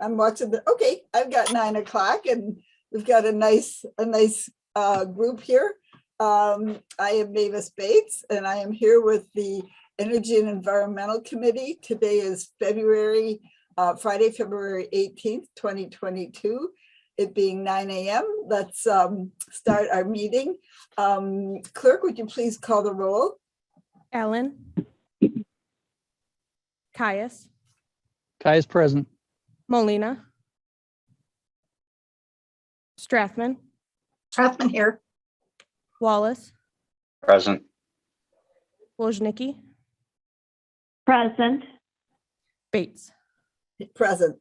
I'm watching okay, I've got 9 o'clock and we've got a nice group here. I am Mavis Bates and I am here with the Energy and Environmental Committee. Today is Friday, February 18th, 2022. It being 9 a.m. Let's start our meeting. Clerk, would you please call the roll? Ellen. Caius. Caius present. Molina. Strathman. Strathman here. Wallace. Present. Wojnicki. Present. Bates. Present.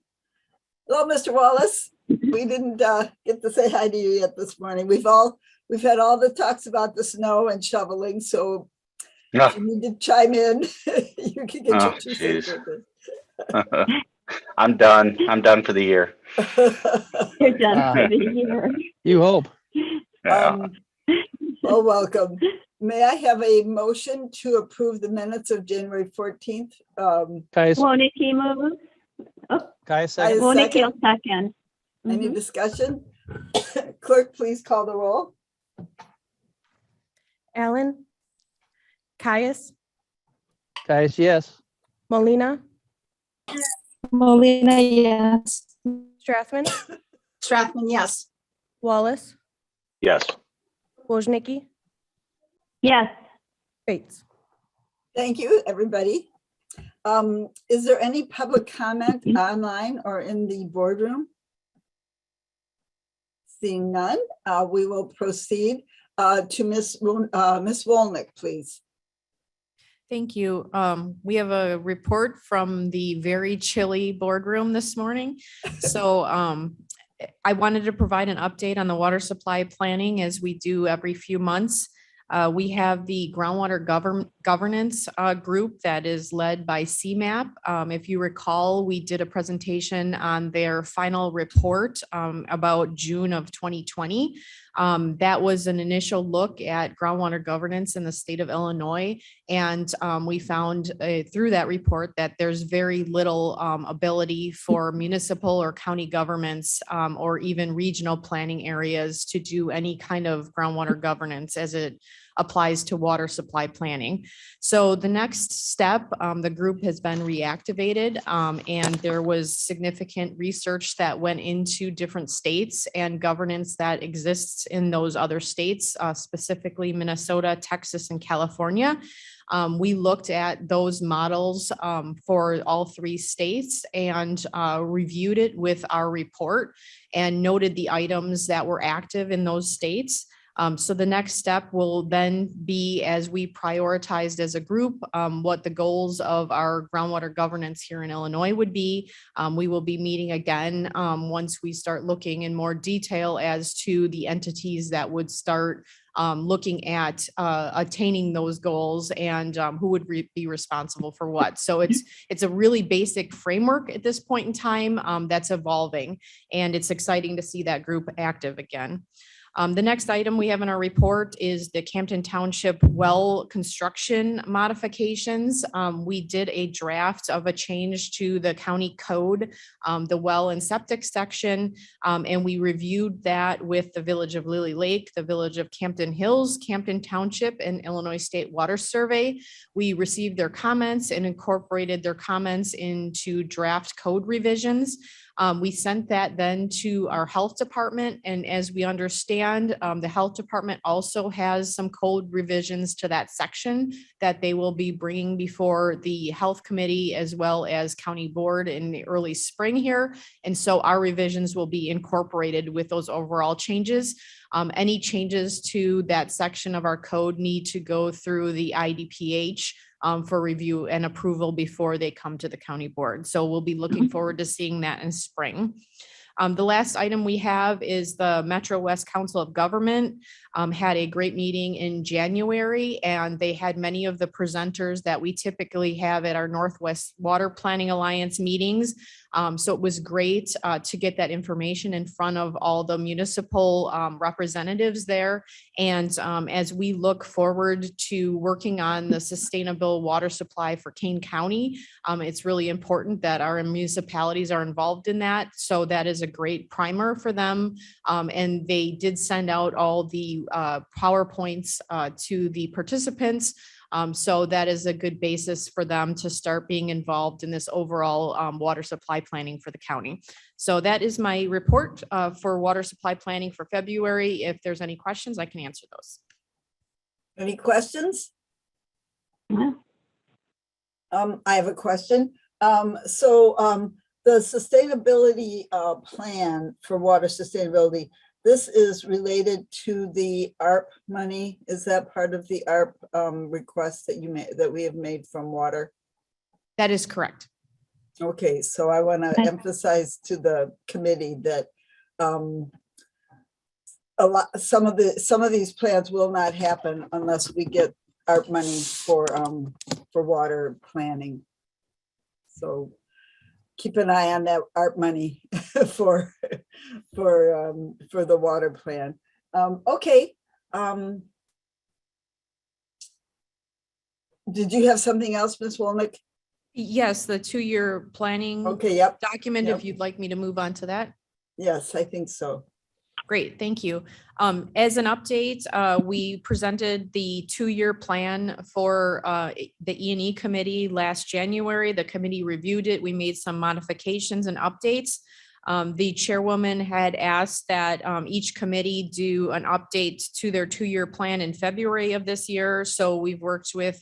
Hello, Mr. Wallace. We didn't get to say hi to you yet this morning. We've had all the talks about the snow and shoveling, so if you need to chime in, you can get your 2 cents with it. I'm done. I'm done for the year. You're done for the year. You hope. Well, welcome. May I have a motion to approve the minutes of January 14th? Caius, Wojnicki moves. Caius I- second. Wojnicki will second. Any discussion? Clerk, please call the roll. Allen. Caius. Caius, yes. Molina. Molina, yes. Strathman. Strathman, yes. Wallace. Yes. Wojnicki. Yes. Bates. Thank you, everybody. Is there any public comment online or in the boardroom? Seeing none, we will proceed to Ms. Wolnick, please. Thank you. We have a report from the very chilly boardroom this morning. So I wanted to provide an update on the water supply planning as we do every few months. We have the groundwater governance group that is led by CMAP. If you recall, we did a presentation on their final report about June of 2020. That was an initial look at groundwater governance in the state of Illinois. And we found through that report that there's very little ability for municipal or county governments or even regional planning areas to do any kind of groundwater governance as it applies to water supply planning. So the next step, the group has been reactivated and there was significant research that went into different states and governance that exists in those other states, specifically Minnesota, Texas, and California. We looked at those models for all 3 states and reviewed it with our report and noted the items that were active in those states. So the next step will then be, as we prioritized as a group, what the goals of our groundwater governance here in Illinois would be. We will be meeting again once we start looking in more detail as to the entities that would start looking at attaining those goals and who would be responsible for what. So it's a really basic framework at this point in time that's evolving, and it's exciting to see that group active again. The next item we have in our report is the Campton Township well construction modifications. We did a draft of a change to the county code, the well and septic section, and we reviewed that with the Village of Lily Lake, the Village of Campton Hills, Campton Township, and Illinois State Water Survey. We received their comments and incorporated their comments into draft code revisions. We sent that then to our health department, and as we understand, the health department also has some code revisions to that section that they will be bringing before the health committee as well as county board in the early spring here. And so our revisions will be incorporated with those overall changes. Any changes to that section of our code need to go through the IDPH for review and approval before they come to the county board. So we'll be looking forward to seeing that in spring. The last item we have is the Metro West Council of Government had a great meeting in January, and they had many of the presenters that we typically have at our Northwest Water Planning Alliance meetings. So it was great to get that information in front of all the municipal representatives there. And as we look forward to working on the sustainable water supply for Kane County, it's really important that our municipalities are involved in that. So that is a great primer for them. And they did send out all the PowerPoints to the participants. So that is a good basis for them to start being involved in this overall water supply planning for the county. So that is my report for water supply planning for February. If there's any questions, I can answer those. Any questions? No. I have a question. The sustainability plan for water sustainability, this is related to the ARP money. Is that part of the ARP request that you made, that we have made from water? That is correct. Okay, so I want to Okay. emphasize to the committee that some of these plans will not happen unless we get ARP money for water planning. So keep an eye on that ARP money for the water plan. Okay. Did you have something else, Ms. Wolnick? Yes, the 2-year planning Okay, yep, document, Yep. if you'd like me to move on to that. yes, I think so. Great, thank you. As an update, we presented the 2-year plan for the E&E committee last January. The committee reviewed it. We made some modifications and updates. The chairwoman had asked that each committee do an update to their 2-year plan in February of this year. So we've worked with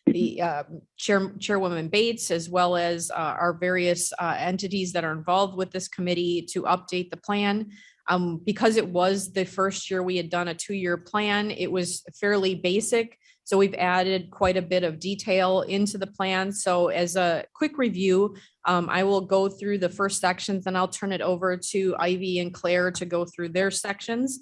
the Chairwoman Bates, as well as our various entities that are involved with this committee to update the plan. Because it was the first year we had done a 2-year plan, it was fairly basic. So we've added quite a bit of detail into the plan. So as a quick review, I will go through the first sections and I'll turn it over to Ivy and Claire to go through their sections.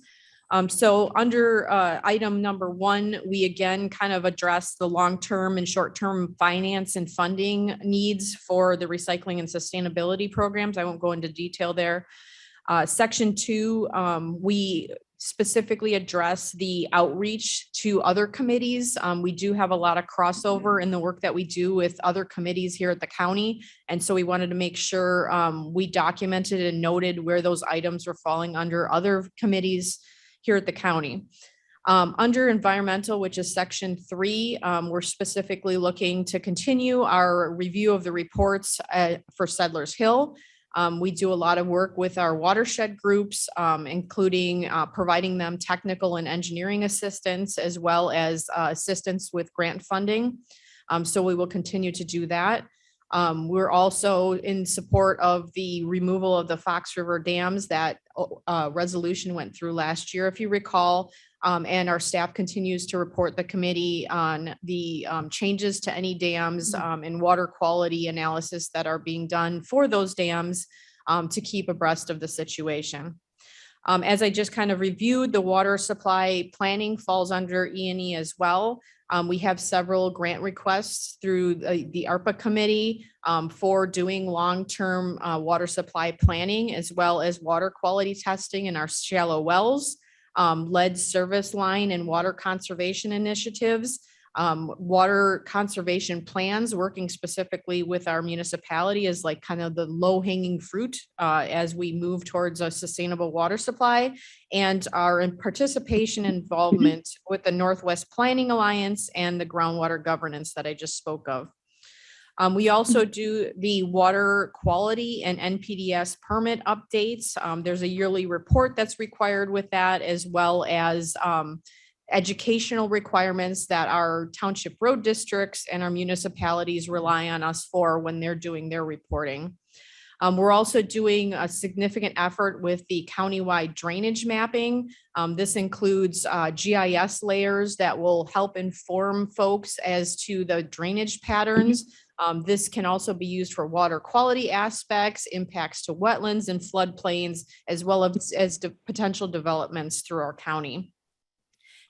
So under item number 1, we again kind of address the long-term and short-term finance and funding needs for the recycling and sustainability programs. I won't go into detail there. Section 2, we specifically address the outreach to other committees. We do have a lot of crossover in the work that we do with other committees here at the county. And so we wanted to make sure we documented and noted where those items were falling under other committees here at the county. Under environmental, which is section 3, we're specifically looking to continue our review of the reports for Settlers Hill. We do a lot of work with our watershed groups, including providing them technical and engineering assistance, as well as assistance with grant funding. So we will continue to do that. We're also in support of the removal of the Fox River dams. That resolution went through last year, if you recall. And our staff continues to report the committee on the changes to any dams and water quality analysis that are being done for those dams to keep abreast of the situation. As I just kind of reviewed, the water supply planning falls under E&E as well. We have several grant requests through the ARPA committee for doing long-term water supply planning, as well as water quality testing in our shallow wells. Lead service line and water conservation initiatives, water conservation plans, working specifically with our municipality is like kind of the low hanging fruit as we move towards a sustainable water supply, and our participation involvement with the Northwest Planning Alliance and the groundwater governance that I just spoke of. We also do the water quality and NPDES permit updates. There's a yearly report that's required with that, as well as educational requirements that our township road districts and our municipalities rely on us for when they're doing their reporting. We're also doing a significant effort with the countywide drainage mapping. This includes GIS layers that will help inform folks as to the drainage patterns. This can also be used for water quality aspects, impacts to wetlands and floodplains, as well as potential developments through our county.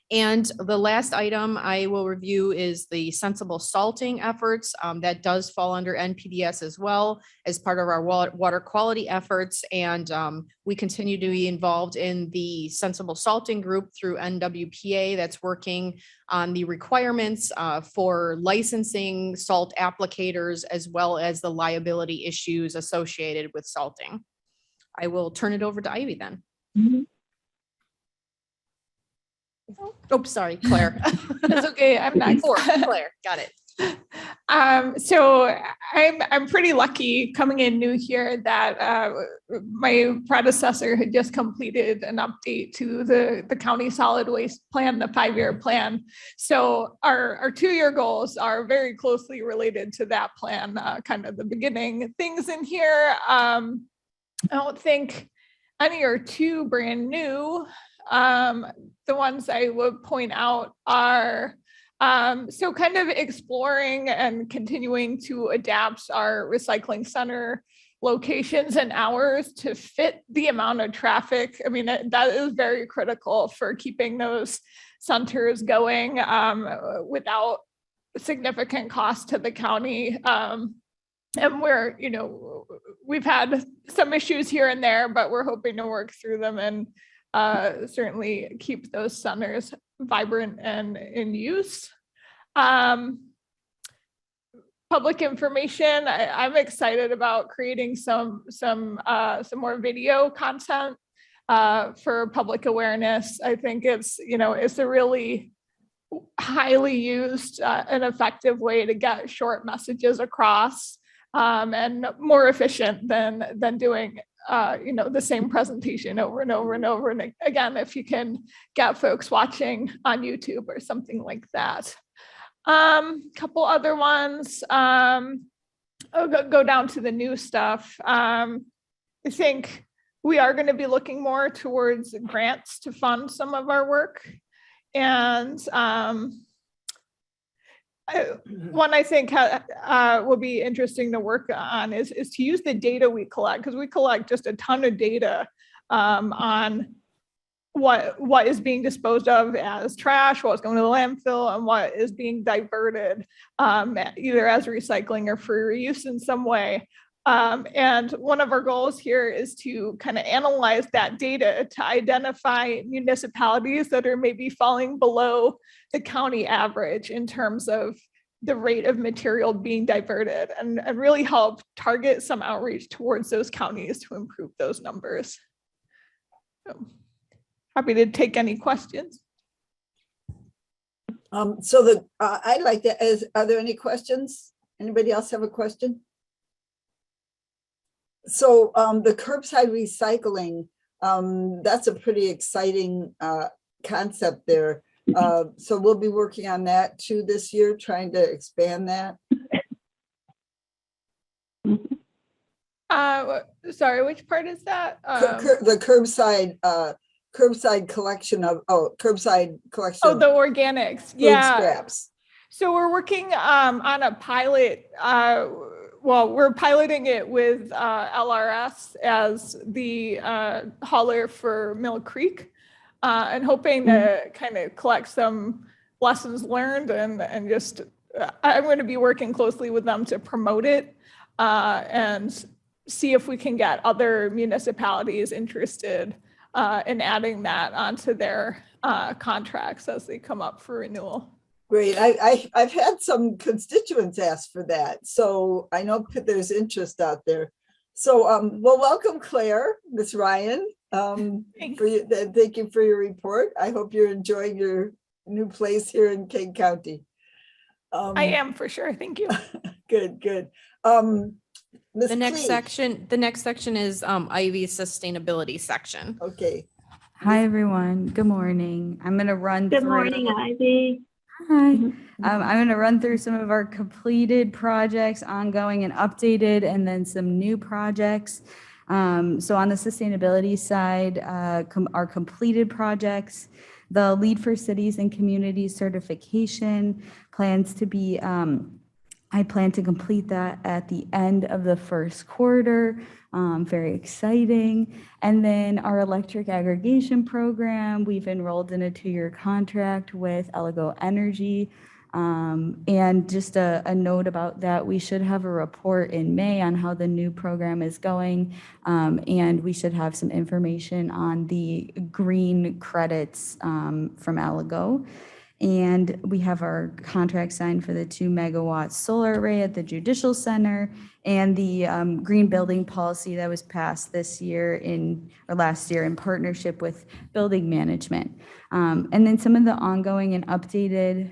And the last item I will review is the sensible salting efforts. That does fall under NPDS as well as part of our water quality efforts. And we continue to be involved in the sensible salting group through NWPA that's working on the requirements for licensing salt applicators as well as the liability issues associated with salting. I will turn it over to Ivy then. Oh, sorry, Claire. That's okay. I'm next. Claire, got it. So I'm pretty lucky coming in new here that my predecessor had just completed an update to the county solid waste plan, the 5-year plan. So our 2-year goals are very closely related to that plan, kind of the beginning things in here. I don't think any are too brand new. The ones I would point out are so kind of exploring and continuing to adapt our recycling center locations and hours to fit the amount of traffic. I mean, that is very critical for keeping those centers going without significant cost to the county. And we've had some issues here and there, but we're hoping to work through them and certainly keep those centers vibrant and in use. Public information, I'm excited about creating some more video content for public awareness. I think it's a really highly used and effective way to get short messages across, and more efficient than doing the same presentation over and over and over. And again, if you can get folks watching on YouTube or something like that. Couple other ones, I'll go down to the new stuff. I think we are going to be looking more towards grants to fund some of our work. And one I think will be interesting to work on is to use the data we collect, because we collect just a ton of data on what is being disposed of as trash, what's going to the landfill, and what is being diverted either as recycling or for reuse in some way. And one of our goals here is to kind of analyze that data to identify municipalities that are maybe falling below the county average in terms of the rate of material being diverted, and really help target some outreach towards those counties to improve those numbers. So, happy to take any questions. I'd like to, are there any questions? Anybody else have a question? So the curbside recycling, that's a pretty exciting concept there. So we'll be working on that too this year, trying to expand that. Sorry, which part is that? The curbside collection of curbside collection. Oh, the organics. Food Yeah. scraps. So we're working on a pilot. Well, we're piloting it with LRS as the hauler for Mill Creek, and hoping to kind of collect some lessons learned and just I'm going to be working closely with them to promote it and see if we can get other municipalities interested in adding that onto their contracts as they come up for renewal. Great. I've had some constituents ask for that, so I know there's interest out there. So, well, welcome, Claire, Miss Ryan. Thank you for your report. I hope you're enjoying your new place here in King County. I am, for sure. Thank you. Good. The next section is Ivy's sustainability section. Okay. Hi, everyone. Good morning. I'm going to run Good through. morning, Ivy. Hi. I'm going to run through some of our completed projects, ongoing and updated, and then some new projects. So on the sustainability side, our completed projects, the Lead for Cities and Communities certification plans to be I plan to complete that at the end of the first quarter. Very exciting. And then our electric aggregation program, we've enrolled in a 2-year contract with Eligo Energy. And just a note about that, we should have a report in May on how the new program is going. And we should have some information on the green credits from Eligo. And we have our contract signed for the 2 megawatt solar array at the Judicial Center and the green building policy that was passed last year in partnership with building management. And then some of the ongoing and updated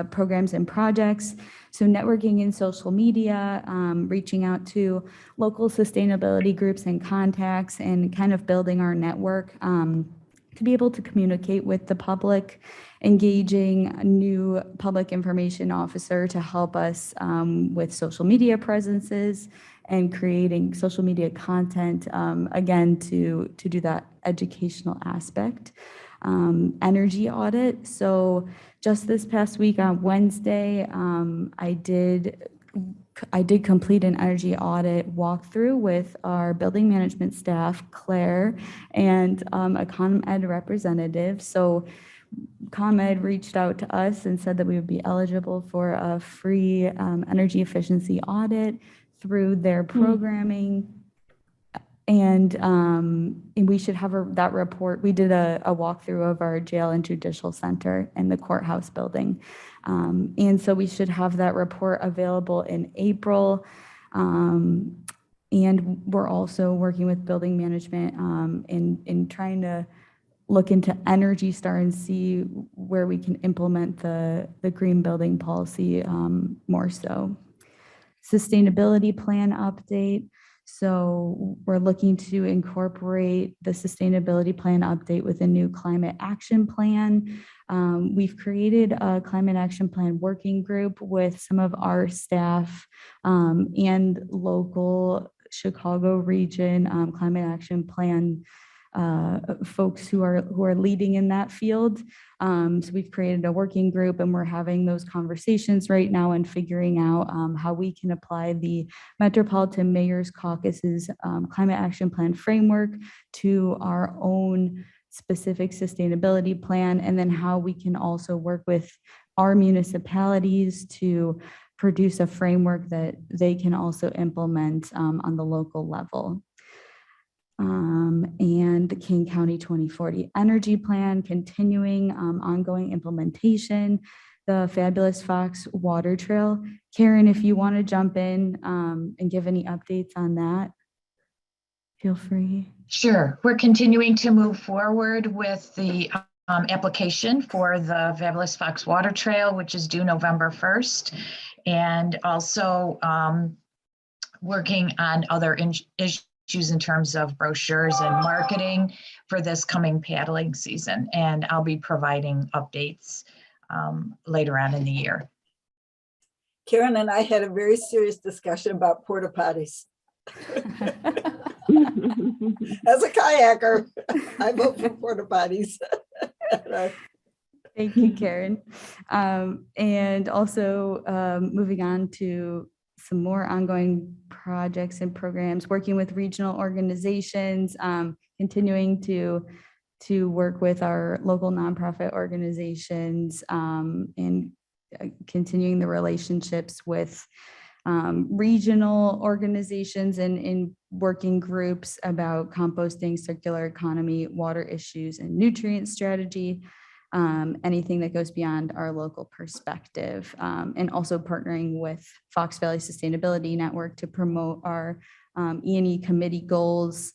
programs and projects. So networking in social media, reaching out to local sustainability groups and contacts and kind of building our network to be able to communicate with the public, engaging a new public information officer to help us with social media presences and creating social media content, again, to do that educational aspect. Energy audit. So just this past week on Wednesday, I did complete an energy audit walkthrough with our building management staff, Claire, and a ComEd representative. So ComEd reached out to us and said that we would be eligible for a free energy efficiency audit through their programming. And we should have that report. We did a walkthrough of our jail and judicial center and the courthouse building. And so we should have that report available in April. And we're also working with building management in trying to look into Energy Star and see where we can implement the green building policy more so. Sustainability plan update. So we're looking to incorporate the sustainability plan update with a new climate action plan. We've created a climate action plan working group with some of our staff and local Chicago region climate action plan folks who are leading in that field. So we've created a working group and we're having those conversations right now and figuring out how we can apply the Metropolitan Mayor's Caucus's climate action plan framework to our own specific sustainability plan, and then how we can also work with our municipalities to produce a framework that they can also implement on the local level. And the King County 2040 Energy Plan, continuing ongoing implementation, the Fabulous Fox Water Trail. Karen, if you want to jump in and give any updates on that, feel free. Sure. We're continuing to move forward with the application for the Fabulous Fox Water Trail, which is due November 1st, and also working on other issues in terms of brochures and marketing for this coming paddling season. And I'll be providing updates later on in the year. Karen and I had a very serious discussion about porta potties. As a kayaker, I vote for porta potties. Thank you, Karen. And also moving on to some more ongoing projects and programs, working with regional organizations, continuing to work with our local nonprofit organizations, and continuing the relationships with regional organizations and in working groups about composting, circular economy, water issues, and nutrient strategy. Anything that goes beyond our local perspective, and also partnering with Fox Valley Sustainability Network to promote our E&E committee goals,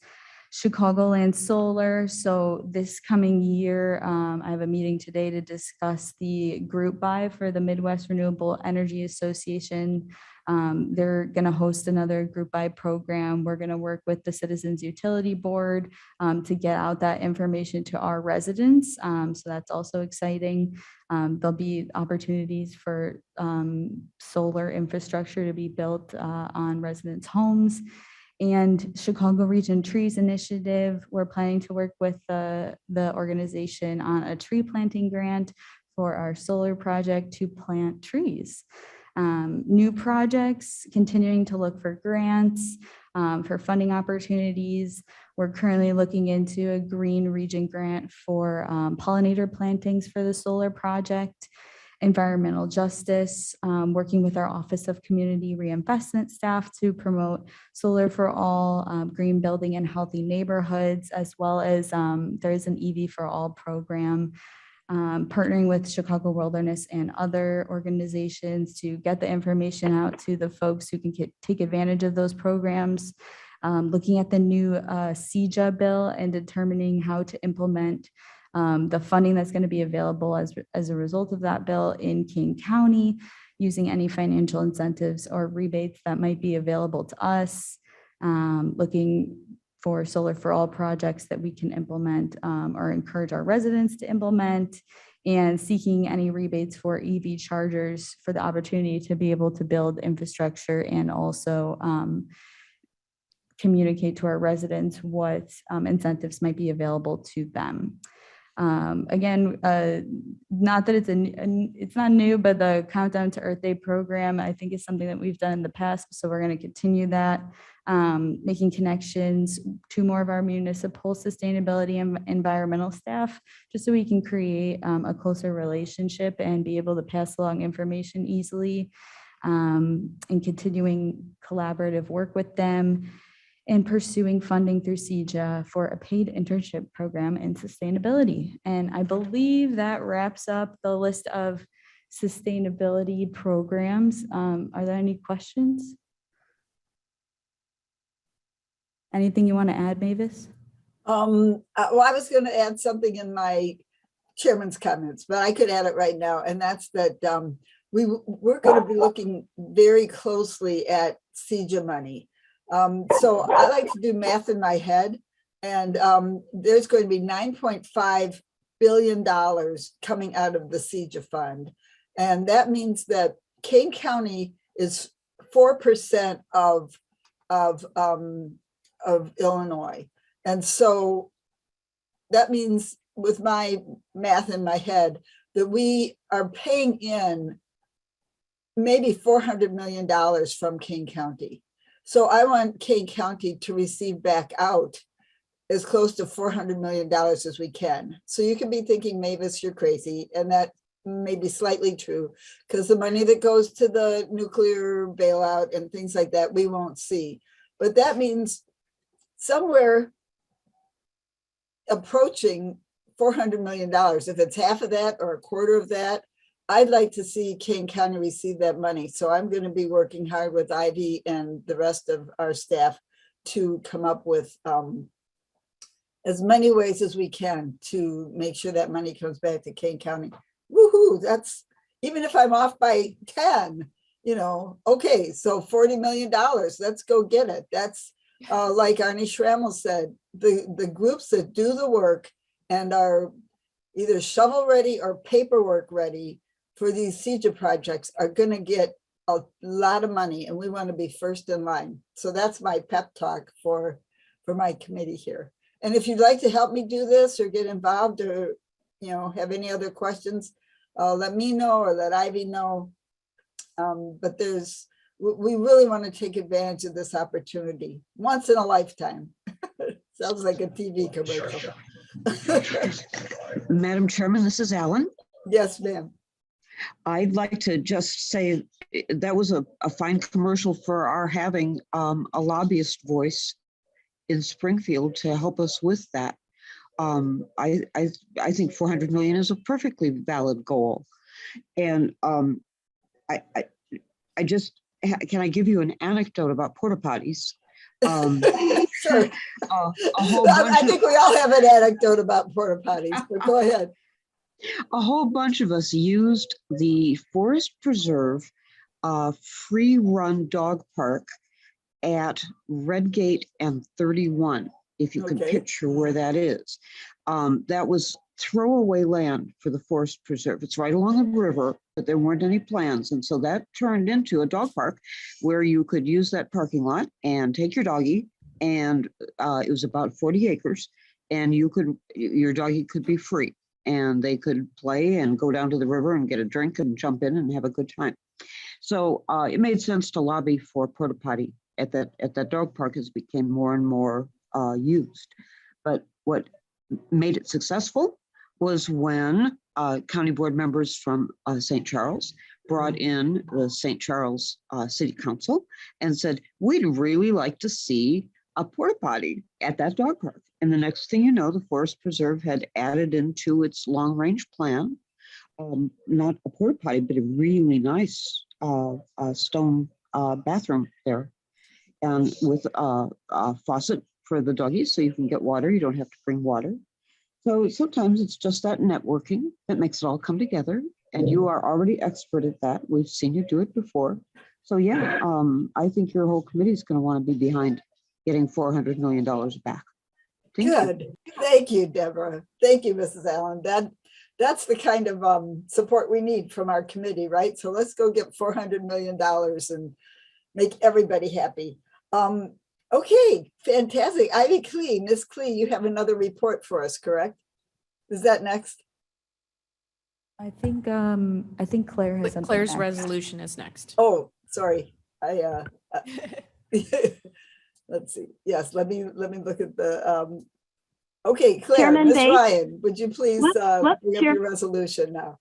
Chicagoland Solar. So this coming year, I have a meeting today to discuss the group buy for the Midwest Renewable Energy Association. They're going to host another group buy program. We're going to work with the Citizens Utility Board to get out that information to our residents. So that's also exciting. There'll be opportunities for solar infrastructure to be built on residents' homes. And Chicago Region Trees Initiative, we're planning to work with the organization on a tree planting grant for our solar project to plant trees. New projects, continuing to look for grants, for funding opportunities. We're currently looking into a Green Region grant for pollinator plantings for the solar project. Environmental justice, working with our Office of Community Reinvestment staff to promote solar for all, green building and healthy neighborhoods, as well as there's an EV for all program. Partnering with Chicago Wilderness and other organizations to get the information out to the folks who can take advantage of those programs. Looking at the new CEJA bill and determining how to implement the funding that's going to be available as a result of that bill in King County, using any financial incentives or rebates that might be available to us. Looking for solar for all projects that we can implement or encourage our residents to implement, and seeking any rebates for EV chargers for the opportunity to be able to build infrastructure and also communicate to our residents what incentives might be available to them. Again, not that it's not new, but the Countdown to Earth Day program, I think, is something that we've done in the past. So we're going to continue that, making connections to more of our municipal sustainability and environmental staff, just so we can create a closer relationship and be able to pass along information easily, and continuing collaborative work with them, and pursuing funding through CEJA for a paid internship program in sustainability. And I believe that wraps up the list of sustainability programs. Are there any questions? Anything you want to add, Mavis? Well, I was going to add something in my chairman's comments, but I could add it right now. And that's that we're going to be looking very closely at CEJA money. So I like to do math in my head, and there's going to be $9.5 billion coming out of the CEJA fund. And that means that Kane County is 4% of Illinois. And so that means, with my math in my head, that we are paying in maybe $400 million from Kane County. So I want Kane County to receive back out as close to $400 million as we can. So you can be thinking, Mavis, you're crazy. And that may be slightly true, because the money that goes to the nuclear bailout and things like that, we won't see. But that means somewhere approaching $400 million. If it's half of that or a quarter of that, I'd like to see Kane County receive that money. So I'm going to be working hard with Ivy and the rest of our staff to come up with as many ways as we can to make sure that money comes back to Kane County. Woohoo! That's, even if I'm off by 10, okay, so $40 million, let's go get it. That's like Arnie Schrammel said, the groups that do the work and are either shovel ready or paperwork ready for these CEJA projects are going to get a lot of money, and we want to be first in line. So that's my pep talk for my committee here. And if you'd like to help me do this or get involved, or have any other questions, let me know or let Ivy know. But we really want to take advantage of this opportunity once in a lifetime. Sounds like a TV commercial. Madam Chairman, this is Alan. Yes, ma'am. I'd like to just say that was a fine commercial for our having a lobbyist voice in Springfield to help us with that. I think 400 million is a perfectly valid goal. And I can I give you an anecdote about porta potties? Sure. I think we all have an anecdote about porta potties, but go ahead. A whole bunch of us used the Forest Preserve free run dog park at Redgate and 31, if you can picture where that is. That was throwaway land for the Forest Preserve. It's right along the river, but there weren't any plans. And so that turned into a dog park where you could use that parking lot and take your doggie. And it was about 40 acres, and your doggie could be free, and they could play and go down to the river and get a drink and jump in and have a good time. So it made sense to lobby for porta potty at that dog park as it became more and more used. But what made it successful was when county board members from St. Charles brought in the St. Charles City Council and said, we'd really like to see a porta potty at that dog park. And the next thing you know, the Forest Preserve had added into its long range plan, not a porta potty, but a really nice stone bathroom there. And with a faucet for the doggies so you can get water. You don't have to bring water. So sometimes it's just that networking that makes it all come together. And you are already expert at that. We've seen you do it before. So yeah, I think your whole committee is going to want to be behind getting $400 million back. Thank you. Good. Thank you, Deborah. Thank you, Mrs. Allen. That's the kind of support we need from our committee, right? So let's go get $400 million and make everybody happy. Okay, fantastic. Ivy Klee, Ms. Klee, you have another report for us, correct? Is that next? I think Claire has something. Claire's next. resolution is next. Oh, sorry. Let's see. Yes, let me look at the okay, Claire, Chairman Ms. Bates? Ryan, would you please bring up Chair- your resolution now?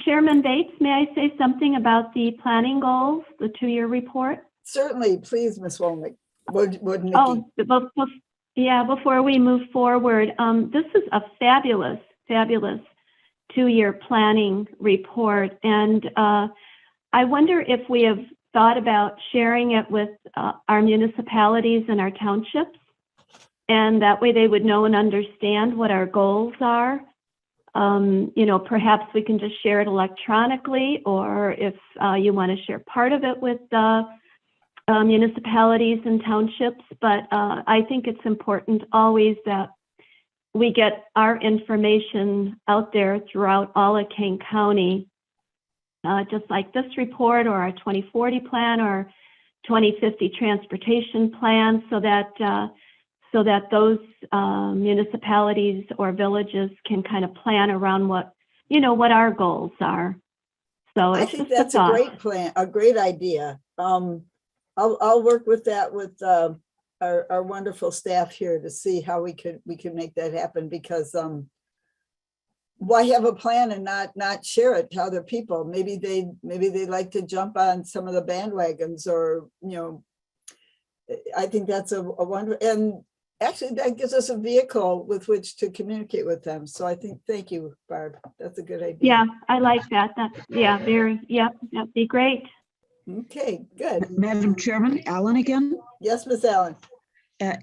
Chairman Bates, may I say something about the planning goals, the 2-year report? Certainly, please, Ms. Womack. Oh, before we move forward, this is a fabulous 2-year planning report. And I wonder if we have thought about sharing it with our municipalities and our townships. And that way they would know and understand what our goals are. Perhaps we can just share it electronically, or if you want to share part of it with the municipalities and townships. But I think it's important always that we get our information out there throughout all of Kane County, just like this report or our 2040 plan or 2050 transportation plan, so that those municipalities or villages can kind of plan around what our goals are. So I think that's a great plan, a great idea. I'll work with that with our wonderful staff here to see how we can make that happen, because why have a plan and not share it to other people? Maybe they like to jump on some of the bandwagons, or I think that's a wonder. And actually, that gives us a vehicle with which to communicate with them. So I think, thank you, Barb. That's a good idea. Yeah, I like that. That'd be great. Okay, good. Madam Chairman, Allen again. Yes, Ms. Allen.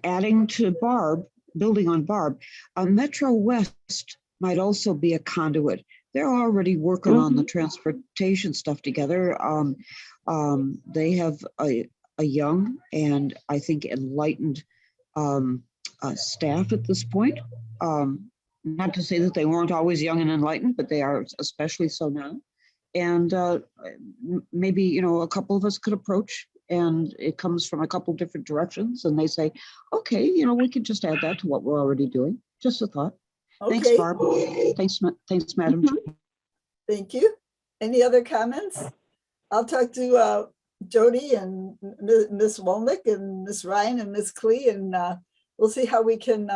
Adding to Barb, building on Barb, Metro West might also be a conduit. They're already working on the transportation stuff together. They have a young and I think enlightened staff at this point. Not to say that they weren't always young and enlightened, but they are especially so now. And maybe, a couple of us could approach, and it comes from a couple different directions, and they say, okay, we could just add that to what we're already doing. Just a thought. Okay. Thanks, Barb. Thanks, Madam. Thank you. Any other comments? I'll talk to Jody and Ms. Womack and Ms. Ryan and Ms. Klee, and we'll see how we can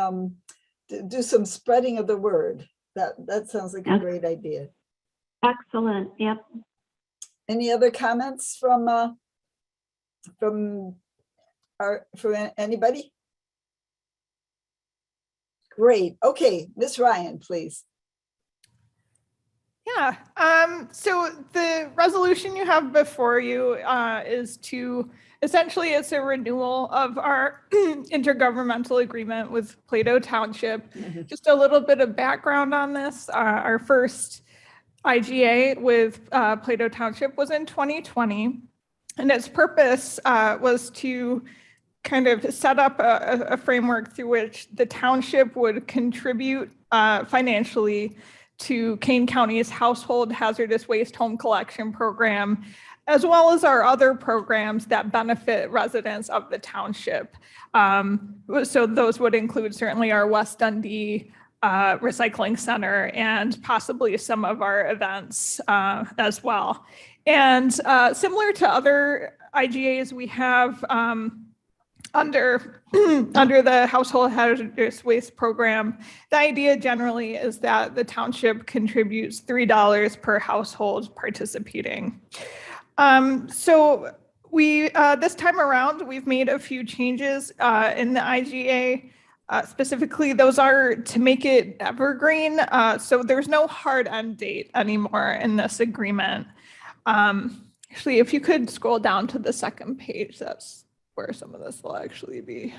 do some spreading of the word. That sounds like a great idea. Excellent. Yep. Any other comments from anybody? Great. Okay, Ms. Ryan, please. Yeah. So the resolution you have before you is to essentially, it's a renewal of our intergovernmental agreement with Plato Township. Just a little bit of background on this. Our first IGA with Plato Township was in 2020, and its purpose was to kind of set up a framework through which the township would contribute financially to Kane County's household hazardous waste home collection program, as well as our other programs that benefit residents of the township. So those would include certainly our West Dundee recycling center and possibly some of our events as well. And similar to other IGAs, we have under the Household Hazardous Waste Program, the idea generally is that the township contributes $3 per household participating. So we this time around, we've made a few changes in the IGA. Specifically, those are to make it evergreen. So there's no hard end date anymore in this agreement. Actually, if you could scroll down to the second page, that's where some of this will actually be.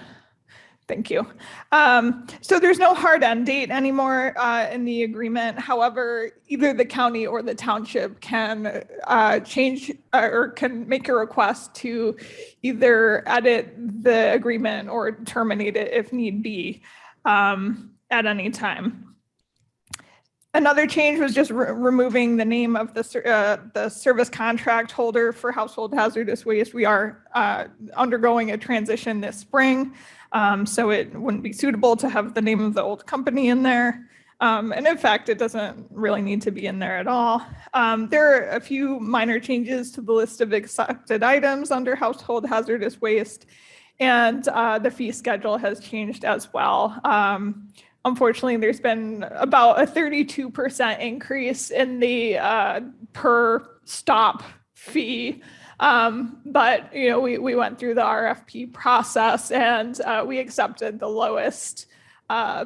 Thank you. So there's no hard end date anymore in the agreement. However, either the county or the township can change or can make a request to either edit the agreement or terminate it if need be at any time. Another change was just removing the name of the service contract holder for household hazardous waste. We are undergoing a transition this spring, so it wouldn't be suitable to have the name of the old company in there. And in fact, it doesn't really need to be in there at all. There are a few minor changes to the list of accepted items under household hazardous waste, and the fee schedule has changed as well. Unfortunately, there's been about a 32% increase in the per stop fee. But we went through the RFP process and we accepted the lowest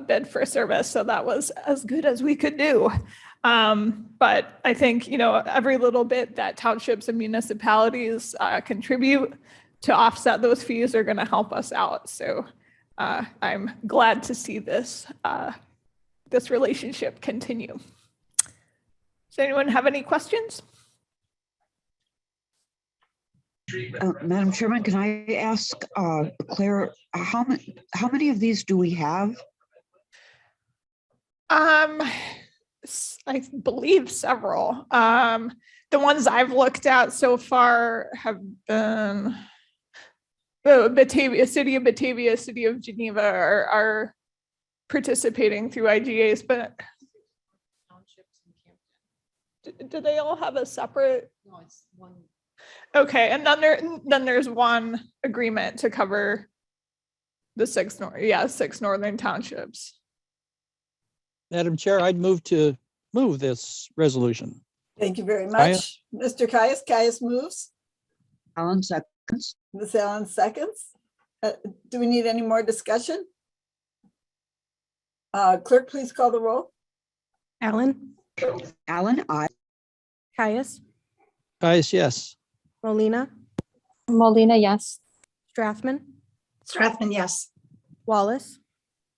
bid for service. So that was as good as we could do. But I think, every little bit that townships and municipalities contribute to offset those fees are going to help us out. So I'm glad to see this relationship continue. Does anyone have any questions? Madam Chairman, can I ask Claire, how many of these do we have? I believe several. The ones I've looked at so far have been Batavia, City of Batavia, City of Geneva are participating through IGAs, but do they all have a separate? No, it's one. Okay, and then there's one agreement to cover the six northern townships. Madam Chair, I'd move this resolution. Thank you very Caius? much. Mr. Caius. Caius moves. Allen seconds. Ms. Allen seconds. Do we need any more discussion? Clerk, please call the roll. Allen, Allen, aye. Caius, Caius, yes. Molina, Molina, yes. Strathman, Strathman, yes. Wallace,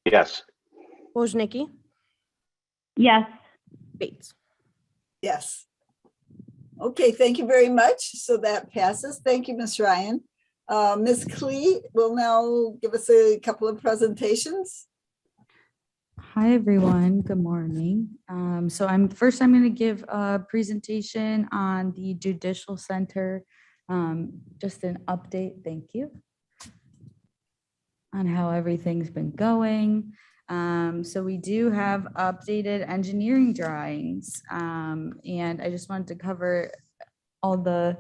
Yes. Wojnicki, Yes. Bates. Yes. Okay, thank you very much. So that passes. Thank you, Ms. Ryan. Ms. Klee will now give us a couple of presentations. Hi, everyone. Good morning. So I'm going to give a presentation on the Judicial Center, just an update. Thank you. On how everything's been going. So we do have updated engineering drawings, and I just wanted to cover all the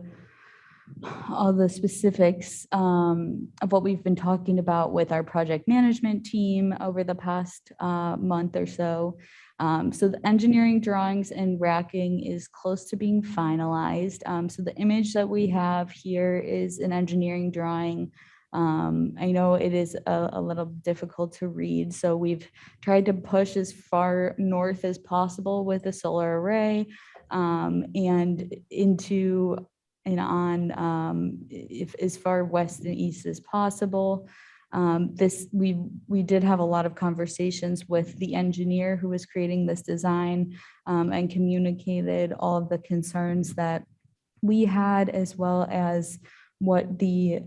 specifics of what we've been talking about with our project management team over the past month or so. So the engineering drawings and racking is close to being finalized. So the image that we have here is an engineering drawing. I know it is a little difficult to read, so we've tried to push as far north as possible with a solar array and into and on if as far west and east as possible. We did have a lot of conversations with the engineer who was creating this design and communicated all of the concerns that we had, as well as what the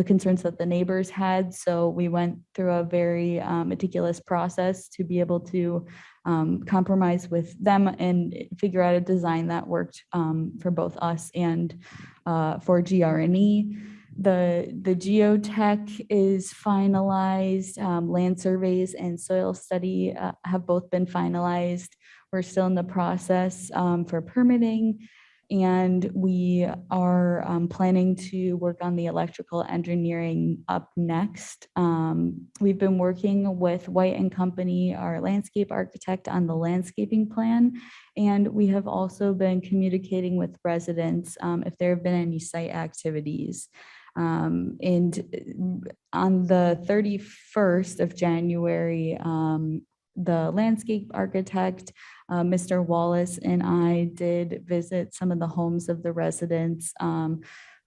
concerns that the neighbors had. So we went through a very meticulous process to be able to compromise with them and figure out a design that worked for both us and for GR&E. The geotech is finalized. Land surveys and soil study have both been finalized. We're still in the process for permitting. And we are planning to work on the electrical engineering up next. We've been working with White and Company, our landscape architect, on the landscaping plan. And we have also been communicating with residents if there have been any site activities. And on the 31st of January, the landscape architect, Mr. Wallace, and I did visit some of the homes of the residents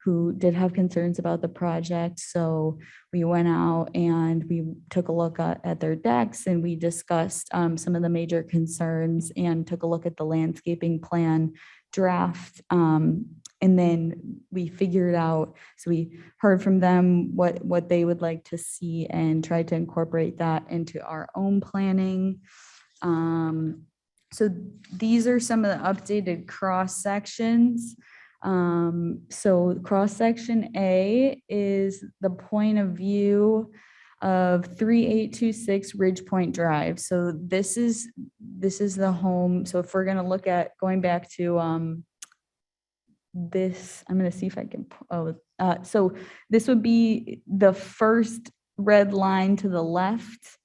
who did have concerns about the project. So we went out and we took a look at their decks, and we discussed some of the major concerns and took a look at the landscaping plan draft. And then we figured out, so we heard from them what they would like to see and tried to incorporate that into our own planning. So these are some of the updated cross sections. So cross section A is the point of view of 3826 Ridge Point Drive. So this is the home. So if we're going to look at going back to this, I'm going to see if I can, so this would be the first red line to the left.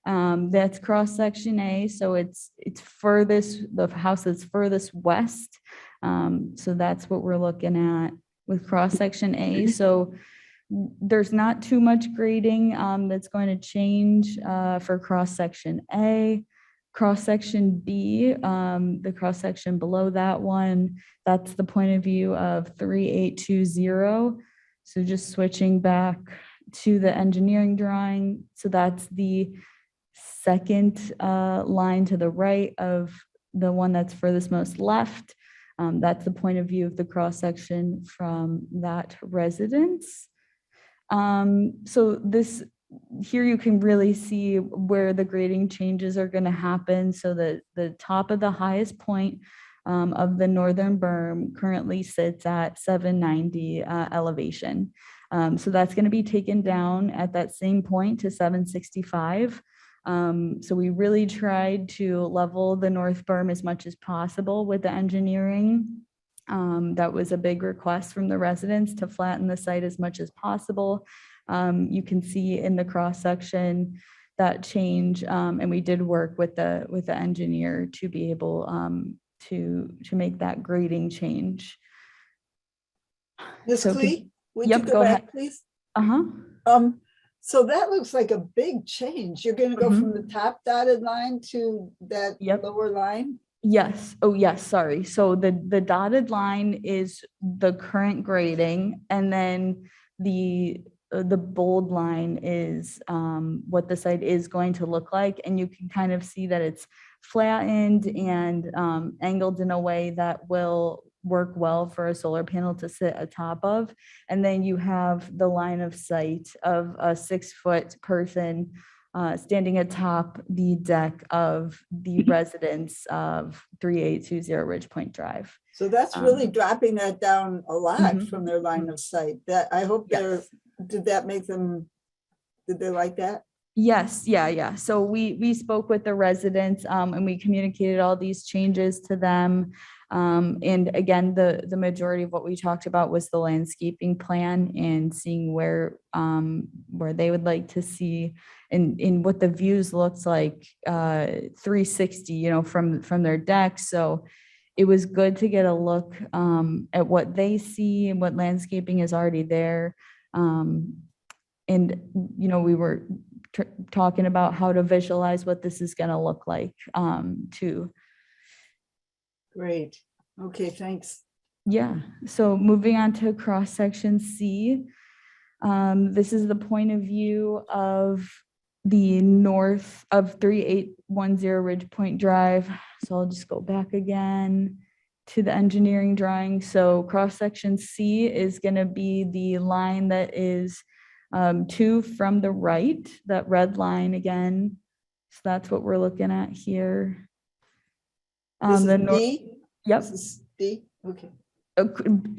That's cross section A. So it's furthest, the house that's furthest west. So that's what we're looking at with cross section A. So there's not too much grading that's going to change for cross section A. Cross section B, the cross section below that one, that's the point of view of 3820. So just switching back to the engineering drawing. So that's the second line to the right of the one that's furthest most left. That's the point of view of the cross section from that residence. So this here you can really see where the grading changes are going to happen. So the top of the highest point of the northern berm currently sits at 790 elevation. So that's going to be taken down at that same point to 765. So we really tried to level the north berm as much as possible with the engineering. That was a big request from the residents to flatten the site as much as possible. You can see in the cross section that change, and we did work with the engineer to be able to make that grading change. Ms. So Clee, would you yep, go go back, ahead. please? So So that looks like a big change. You're going to go from the top dotted line to that lower line? Yes. Oh, yes. Sorry. So the dotted line is the current grading, and then the bold line is what the site is going to look like. And you can kind of see that it's flattened and angled in a way that will work well for a solar panel to sit atop of. And then you have the line of sight of a 6-foot person standing atop the deck of the residence of 3820 Ridge Point Drive. So that's really dropping that down a lot from their line of sight. That I hope did that make them, did they like that? Yes, yeah. So we spoke with the residents and we communicated all these changes to them. And again, the majority of what we talked about was the landscaping plan and seeing where they would like to see and what the views looks like 360, from their deck. So it was good to get a look at what they see and what landscaping is already there. And we were talking about how to visualize what this is going to look like too. Great. Okay, thanks. Yeah. So moving on to cross section C. This is the point of view of the north of 3810 Ridge Point Drive. So I'll just go back again to the engineering drawing. So cross section C is going to be the line that is 2 from the right, that red line again. So that's what we're looking at here. This is D? Yep. This is D? Okay.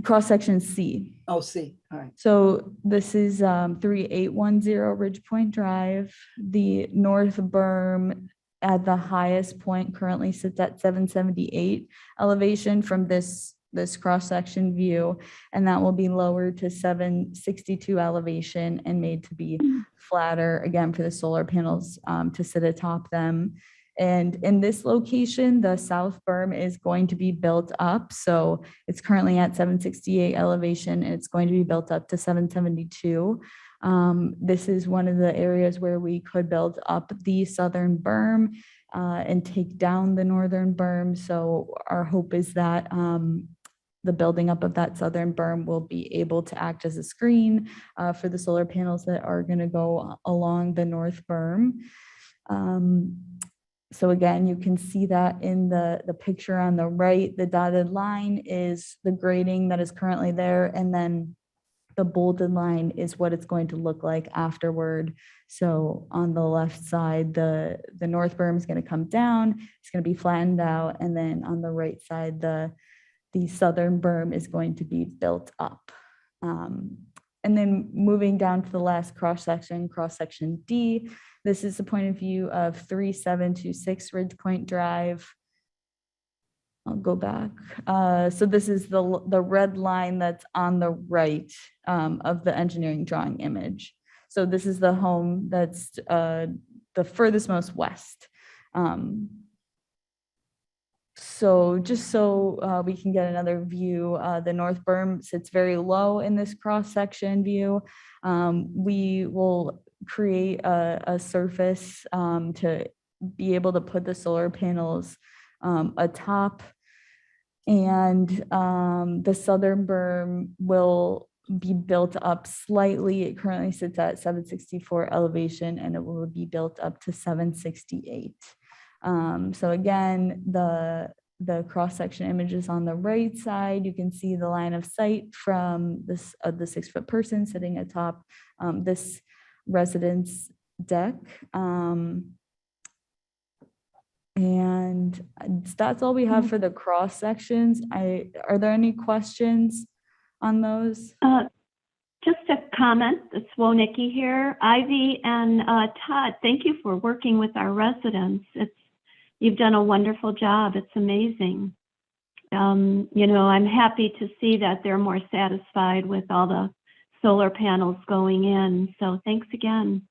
Cross section C. Oh, C. All right. So this is 3810 Ridge Point Drive. The north berm at the highest point currently sits at 778 elevation from this this cross-section view, and that will be lowered to 762 elevation and made to be flatter, again, for the solar panels to sit atop them. And in this location, the south berm is going to be built up. So it's currently at 768 elevation, and it's going to be built up to 772. This is one of the areas where we could build up the southern berm and take down the northern berm. So our hope is that the building up of that southern berm will be able to act as a screen for the solar panels that are going to go along the north berm. So again, you can see that in the picture on the right. The dotted line is the grading that is currently there, and then the bolded line is what it's going to look like afterward. So on the left side, the north berm is going to come down, it's going to be flattened out, and then on the right side, the southern berm is going to be built up. And then moving down to the last cross-section D, this is the point of view of 3726 Ridge Point Drive. I'll go back. So this is the red line that's on the right of the engineering drawing image. So this is the home that's the furthest most west. So just so we can get another view, the north berm sits very low in this cross-section view. We will create a surface to be able to put the solar panels atop, and the southern berm will be built up slightly. It currently sits at 764 elevation, and it will be built up to 768. So again, the cross-section images on the right side, you can see the line of sight from this of the 6-foot person sitting atop this residence deck. And that's all we have for the cross sections. Are there any questions on those? Just a comment. It's Wonicky here. Ivy and Todd, thank you for working with our residents. You've done a wonderful job. It's amazing. You know, I'm happy to see that they're more satisfied with all the solar panels going in. So thanks again.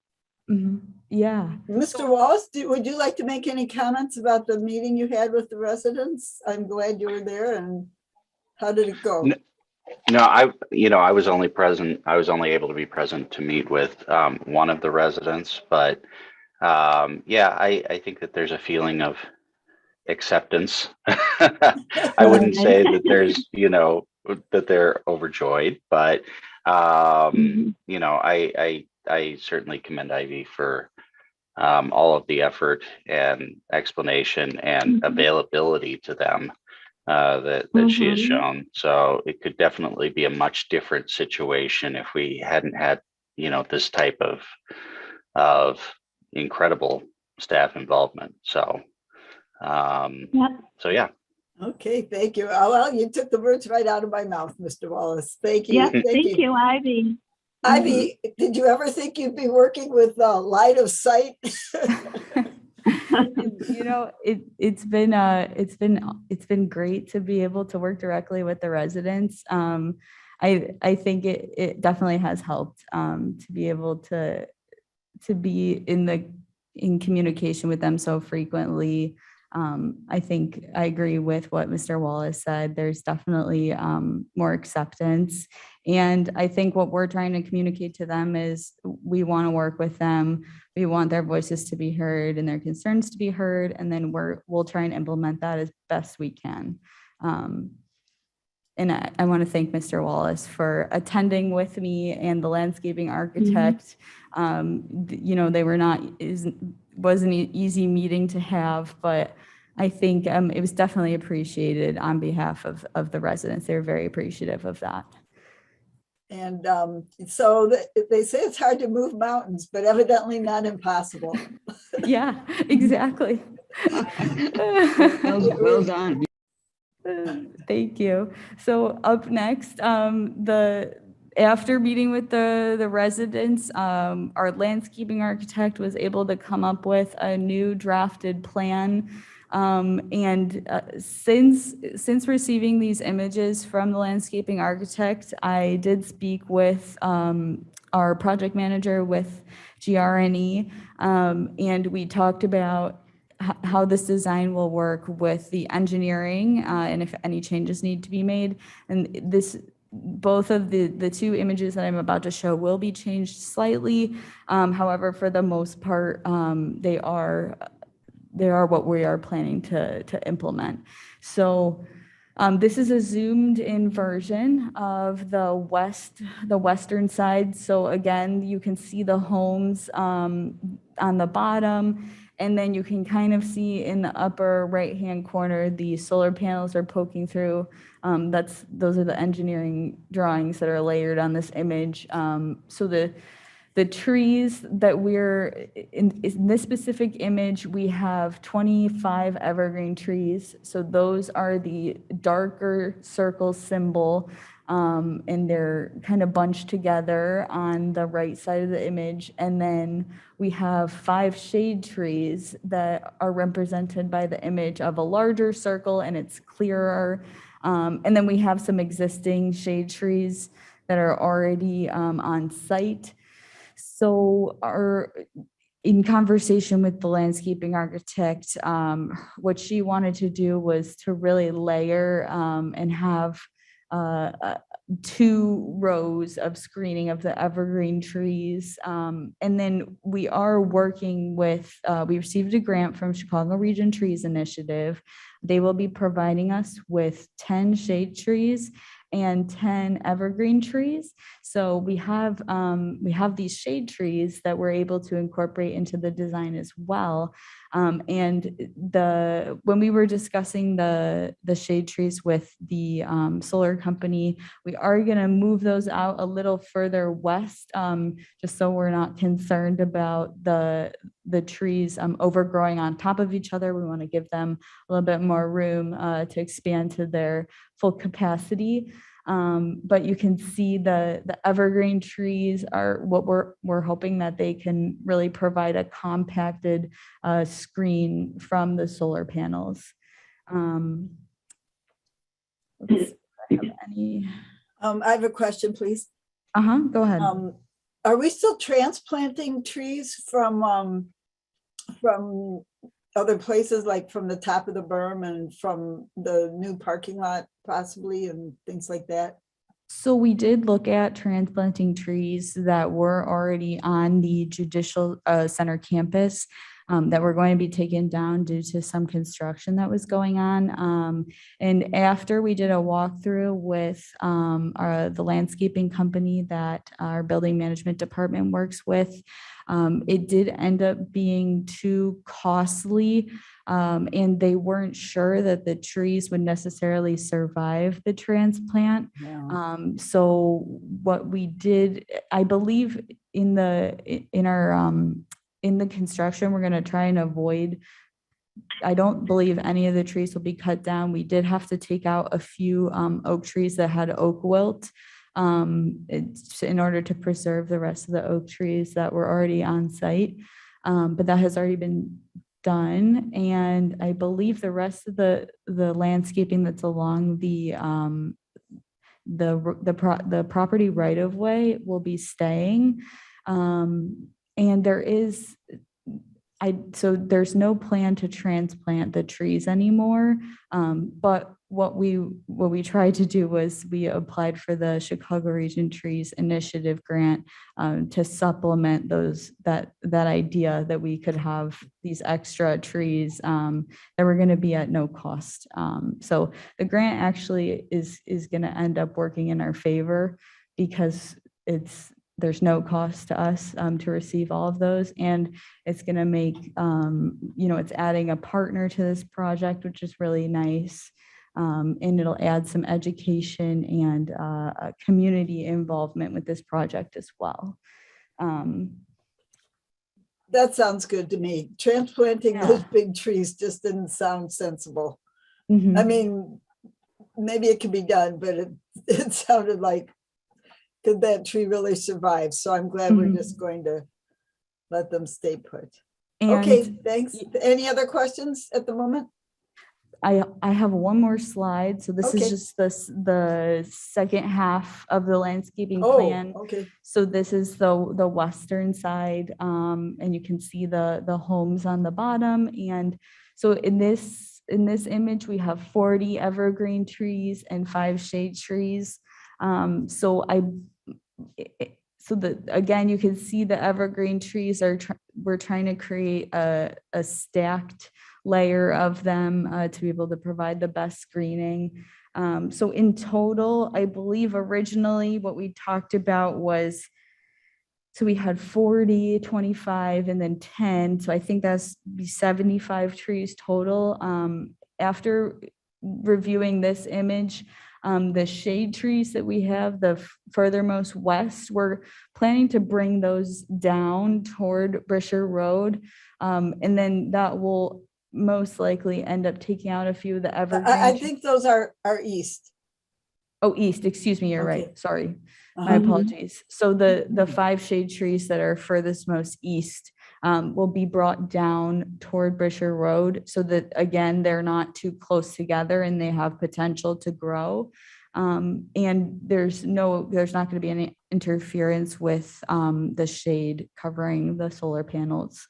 Mm-hmm. Yeah. Mr. Wallace, would you like to make any comments about the meeting you had with the residents? I'm glad you were there, and how did it go? No, I was only present. I was only able to be present to meet with one of the residents, but yeah, I think that there's a feeling of acceptance. I wouldn't say that there's, that they're overjoyed, but I certainly commend Ivy for all of the effort and explanation and availability to them that she has shown. So it could definitely be a much different situation if we hadn't had, this type of incredible staff involvement. So, so yeah. Okay, thank you. Oh, well, you took the words right out of my mouth, Mr. Wallace. Thank you. Yeah, thank you, Ivy. Ivy, did you ever think you'd be working with line of sight? It's been great to be able to work directly with the residents. I think it definitely has helped to be able to be in communication with them so frequently. I think I agree with what Mr. Wallace said. There's definitely more acceptance. And I think what we're trying to communicate to them is we want to work with them. We want their voices to be heard and their concerns to be heard. And then we'll try and implement that as best we can. And I want to thank Mr. Wallace for attending with me and the landscaping architect. Wasn't an easy meeting to have, but I think it was definitely appreciated on behalf of the residents. They were very appreciative of that. And so they say it's hard to move mountains, but evidently not impossible. Yeah, exactly. Well done. Thank you. So up next, after meeting with the residents, our landscaping architect was able to come up with a new drafted plan Since receiving these images from the landscaping architect, I did speak with our project manager with GRNE, and we talked about how this design will work with the engineering and if any changes need to be made. And both of the two images that I'm about to show will be changed slightly. However, for the most part, they are what we are planning to implement. So this is a zoomed in version of the western side. So again, you can see the homes on the bottom, and then you can kind of see in the upper right-hand corner, the solar panels are poking through. Those are the engineering drawings that are layered on this image. So the trees that we're in this specific image, we have 25 evergreen trees. So those are the darker circle symbol, and they're kind of bunched together on the right side of the image. And then we have 5 shade trees that are represented by the image of a larger circle, and it's clearer. And then we have some existing shade trees that are already on site. So in conversation with the landscaping architect, what she wanted to do was to really layer and have 2 rows of screening of the evergreen trees. And then we are working with, we received a grant from Chicago Region Trees Initiative. They will be providing us with 10 shade trees and 10 evergreen trees. So we have these shade trees that we're able to incorporate into the design as well. And when we were discussing the shade trees with the solar company, we are going to move those out a little further west, just so we're not concerned about the trees overgrowing on top of each other. We want to give them a little bit more room to expand to their full capacity. But you can see the evergreen trees are what we're hoping that they can really provide a compacted screen from the solar panels. Let's see if I have any. I have a question, please. Go ahead. Are we still transplanting trees from other places, like from the top of the berm and from the new parking lot possibly, and things like that? So we did look at transplanting trees that were already on the Judicial Center campus that were going to be taken down due to some construction that was going on. And after we did a walkthrough with the landscaping company that our building management department works with, it did end up being too costly, and they weren't sure that the trees would necessarily survive the transplant. Yeah. So what we did, I believe in the construction, we're going to try and avoid, I don't believe any of the trees will be cut down. We did have to take out a few oak trees that had oak wilt in order to preserve the rest of the oak trees that were already on site. But that has already been done. And I believe the rest of the landscaping that's along the property right of way will be staying. And so there's no plan to transplant the trees anymore. But what we tried to do was we applied for the Chicago Region Trees Initiative grant to supplement that idea that we could have these extra trees that were going to be at no cost. So the grant actually is going to end up working in our favor because there's no cost to us to receive all of those. And it's going to make, it's adding a partner to this project, which is really nice. And it'll add some education and community involvement with this project as well. That sounds good to me. Transplanting Yeah. those big trees just didn't sound sensible. Mhm. I mean, maybe it could be done, but it sounded like, could that tree really survive? So I'm glad we're just going to let them stay put. And Okay, thanks. Any other questions at the moment? I have one more slide. So this Okay. is just the second half of the landscaping Oh, plan. okay. So this is the western side, and you can see the homes on the bottom. And so in this image, we have 40 evergreen trees and 5 shade trees. So again, you can see the evergreen trees we're trying to create a stacked layer of them to be able to provide the best screening. So in total, I believe originally what we talked about was, so we had 40, 25, and then 10. So I think that's be 75 trees total. After reviewing this image, the shade trees that we have, the furthermost west, we're planning to bring those down toward Brisher Road. And then that will most likely end up taking out a few of the evergreen. I think those are east. Oh, east, excuse me, you're Okay. right, sorry. My Uh-huh. apologies. So the 5 shade trees that are furthest most east will be brought down toward Brisher Road so that, again, they're not too close together and they have potential to grow. And there's not going to be any interference with the shade covering the solar panels.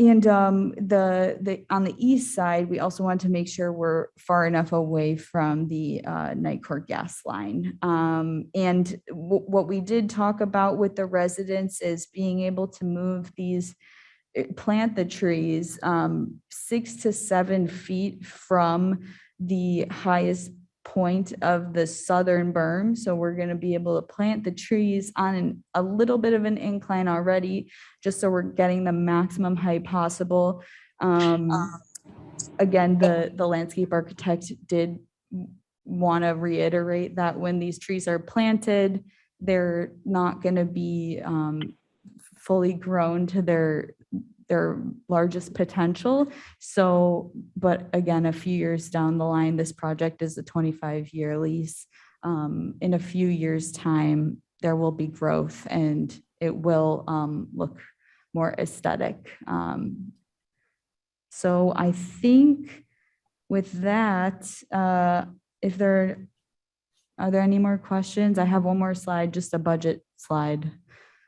And on the east side, we also want to make sure we're far enough away from the night court gas line. And what we did talk about with the residents is being able to move plant the trees 6 to 7 feet from the highest point of the southern berm. So we're going to be able to plant the trees on a little bit of an incline already, just so we're getting the maximum height possible. Again, the landscape architect did want to reiterate that when these trees are planted, they're not going to be fully grown to their largest potential. So, but again, a few years down the line, this project is a 25-year lease. In a few years' time, there will be growth and it will look more aesthetic. So I think with that, are there any more questions? I have one more slide, just a budget slide.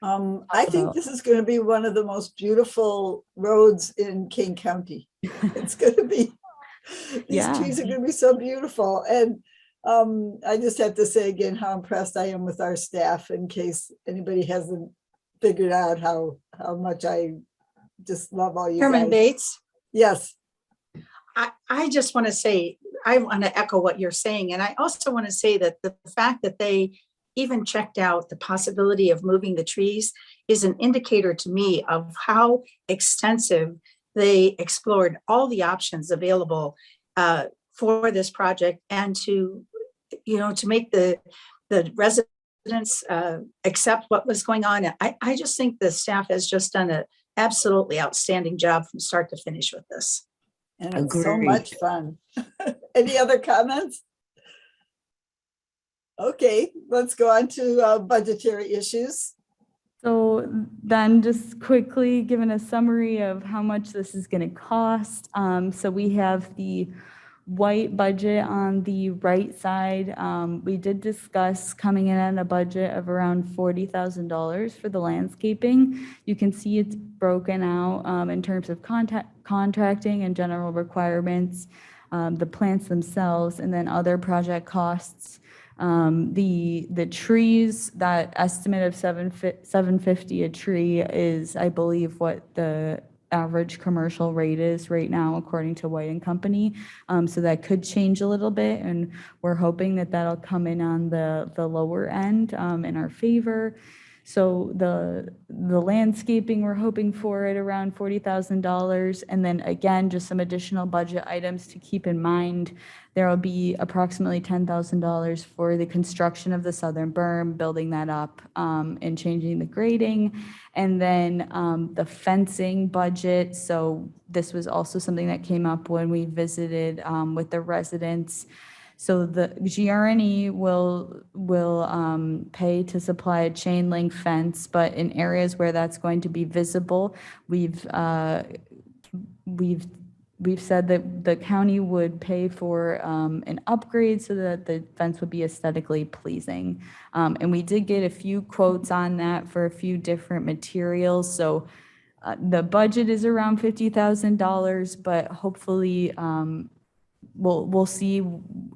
I think this is going to be one of the most beautiful roads in King County. It's going to be, these trees are going to be so beautiful. And I just have to say again how impressed I am with our staff, in case anybody hasn't figured out how much I just love all you Chairman guys. Bates, Yes. I just want to say, I want to echo what you're saying. And I also want to say that the fact that they even checked out the possibility of moving the trees is an indicator to me of how extensive they explored all the options available for this project, and to make the residents accept what was going on. I just think the staff has just done an absolutely outstanding job from start to finish with this. And it's so much fun. Any other comments? Okay, let's go on to budgetary issues. So then just quickly giving a summary of how much this is going to cost. So we have the white budget on the right side. We did discuss coming in at a budget of around $40,000 for the landscaping. You can see it's broken out in terms of contracting and general requirements, the plants themselves, and then other project costs. The trees, that estimate of $750 a tree is, I believe, what the average commercial rate is right now, according to White and Company. So that could change a little bit, and we're hoping that that'll come in on the lower end in our favor. So the landscaping, we're hoping for at around $40,000. And then again, just some additional budget items to keep in mind. There will be approximately $10,000 for the construction of the southern berm, building that up and changing the grading. And then the fencing budget. So this was also something that came up when we visited with the residents. So the GRNE will pay to supply a chain link fence, but in areas where that's going to be visible, we've we've said that the county would pay for an upgrade so that the fence would be aesthetically pleasing. And we did get a few quotes on that for a few different materials. So the budget is around $50,000, but hopefully we'll see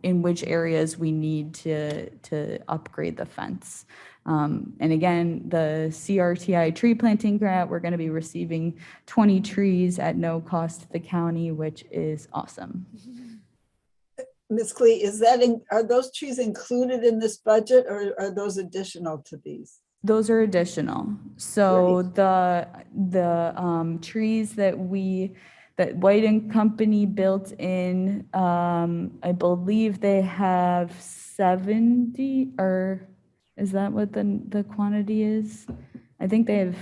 in which areas we need to upgrade the fence. And again, the CRTI tree planting grant, we're going to be receiving 20 trees at no cost to the county, which is awesome. Ms. Clee, are those trees included in this budget or are those additional to these? Those are additional. So the trees that White and Company built in, I believe they have 70, or is that what the quantity is? I think they have,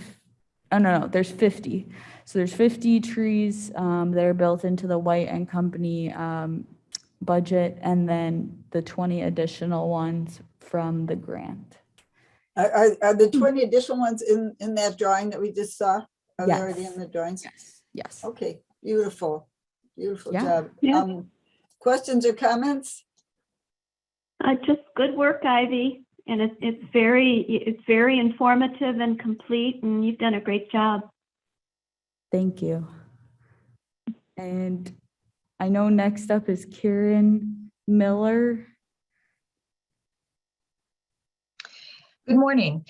oh no, there's 50. So there's 50 trees that are built into the White and Company budget, and then the 20 additional ones from the grant. Are the 20 additional ones in that drawing that we just saw? Are they Yes. already in the drawings? Yes. Okay, beautiful. Beautiful Yeah. job. Yeah. Questions or comments? Just good work, Ivy. And it's very informative and complete, and you've done a great job. Thank you. And I know next up is Karen Miller. Good morning.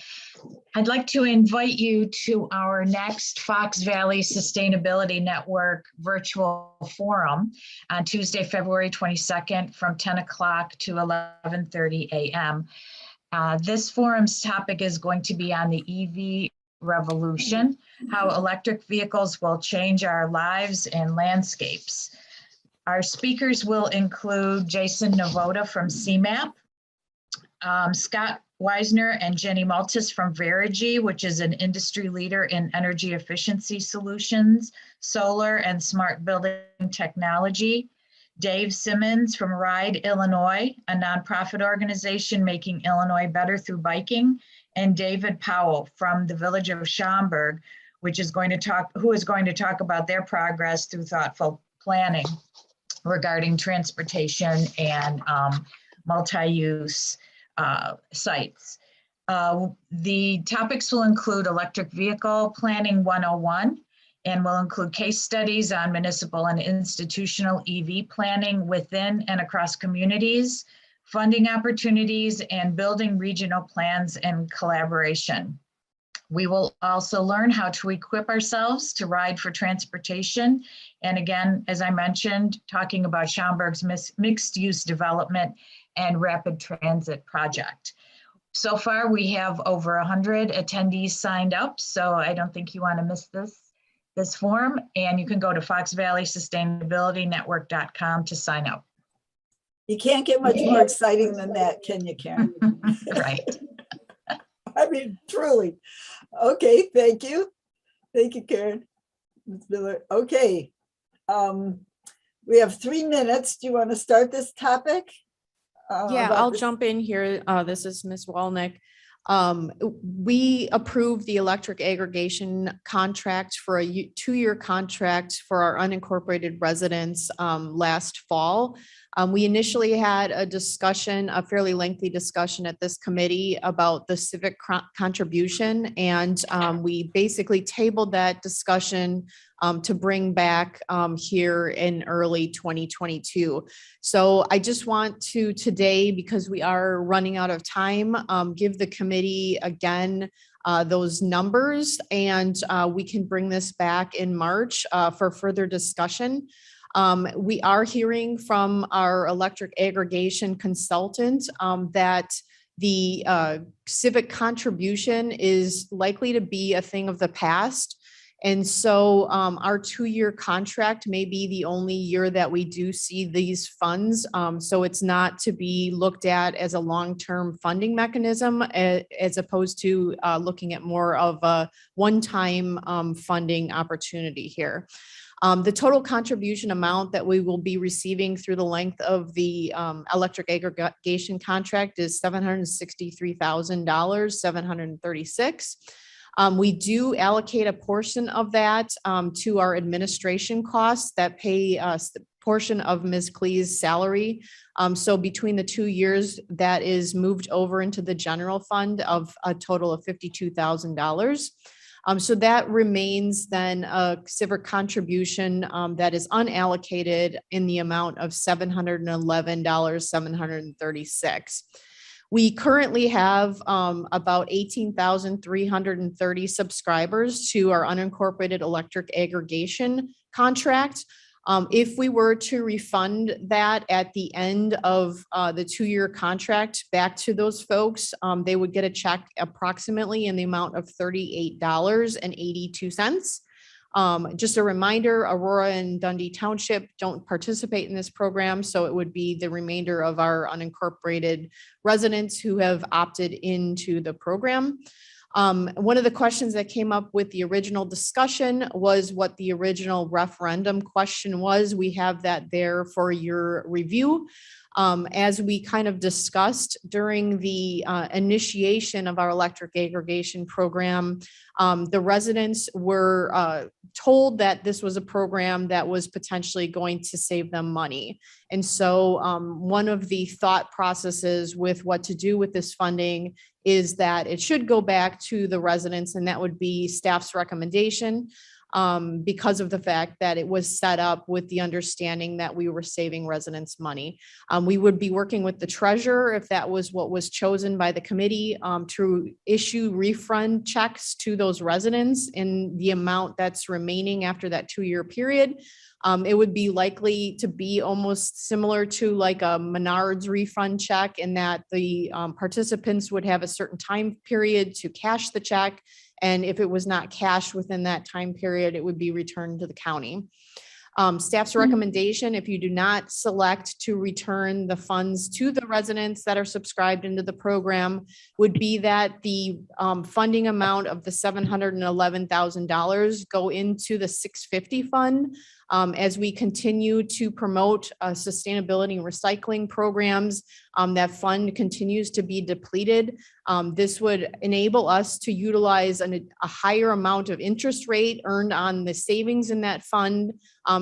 I'd like to invite you to our next Fox Valley Sustainability Network virtual forum on Tuesday, February 22nd from 10 o'clock to 11:30 a.m. This forum's topic is going to be on the EV revolution, how electric vehicles will change our lives and landscapes. Our speakers will include Jason Novota from CMAP, Scott Weisner and Jenny Maltis from Verigy, which is an industry leader in energy efficiency solutions, solar and smart building technology. Dave Simmons from Ride Illinois, a nonprofit organization making Illinois better through biking, and David Powell from the village of Schaumburg, who is going to talk about their progress through thoughtful planning regarding transportation and multi-use sites. The topics will include electric vehicle planning 101, and will include case studies on municipal and institutional EV planning within and across communities, funding opportunities, and building regional plans and collaboration. We will also learn how to equip ourselves to ride for transportation. And again, as I mentioned, talking about Schaumburg's mixed-use development and rapid transit project. So far, we have over 100 attendees signed up, so I don't think you want to miss this forum, and you can go to foxvalleysustainabilitynetwork.com to sign up. You can't get much more exciting than that, can you, Karen? Right. I mean, truly. Okay, thank you. Thank you, Karen. Ms. Miller. Okay. We have 3 minutes. Do you want to start this topic? Yeah, I'll jump in here. This is Ms. Walnick. We approved the electric aggregation contract for a 2-year contract for our unincorporated residents last fall. We initially had a discussion, a fairly lengthy discussion at this committee about the civic contribution, and we basically tabled that discussion to bring back here in early 2022. So I just want to today, because we are running out of time, give the committee again those numbers, and we can bring this back in March for further discussion. We are hearing from our electric aggregation consultant that the civic contribution is likely to be a thing of the past. And so our 2-year contract may be the only year that we do see these funds. So it's not to be looked at as a long-term funding mechanism, as opposed to looking at more of a one-time funding opportunity here. The total contribution amount that we will be receiving through the length of the electric aggregation contract is $763,736. We do allocate a portion of that to our administration costs that pay us the portion of Ms. Klee's salary. So between the 2 years, that is moved over into the general fund of a total of $52,000. So that remains then a civic contribution that is unallocated in the amount of $711,736. We currently have about 18,330 subscribers to our unincorporated electric aggregation contract. If we were to refund that at the end of the 2-year contract back to those folks, they would get a check approximately in the amount of $38.82. Just a reminder, Aurora and Dundee Township don't participate in this program, so it would be the remainder of our unincorporated residents who have opted into the program. One of the questions that came up with the original discussion was what the original referendum question was. We have that there for your review. As we kind of discussed during the initiation of our electric aggregation program, the residents were told that this was a program that was potentially going to save them money. And so one of the thought processes with what to do with this funding is that it should go back to the residents, and that would be staff's recommendation. Because of the fact that it was set up with the understanding that we were saving residents money. We would be working with the treasurer if that was what was chosen by the committee to issue refund checks to those residents in the amount that's remaining after that 2-year period. It would be likely to be almost similar to like a Menards refund check in that the participants would have a certain time period to cash the check. And if it was not cashed within that time period, it would be returned to the county. Staff's recommendation, if you do not select to return the funds to the residents that are subscribed into the program, would be that the funding amount of the $711,000 go into the 650 fund. As we continue to promote sustainability and recycling programs, that fund continues to be depleted. This would enable us to utilize a higher amount of interest rate earned on the savings in that fund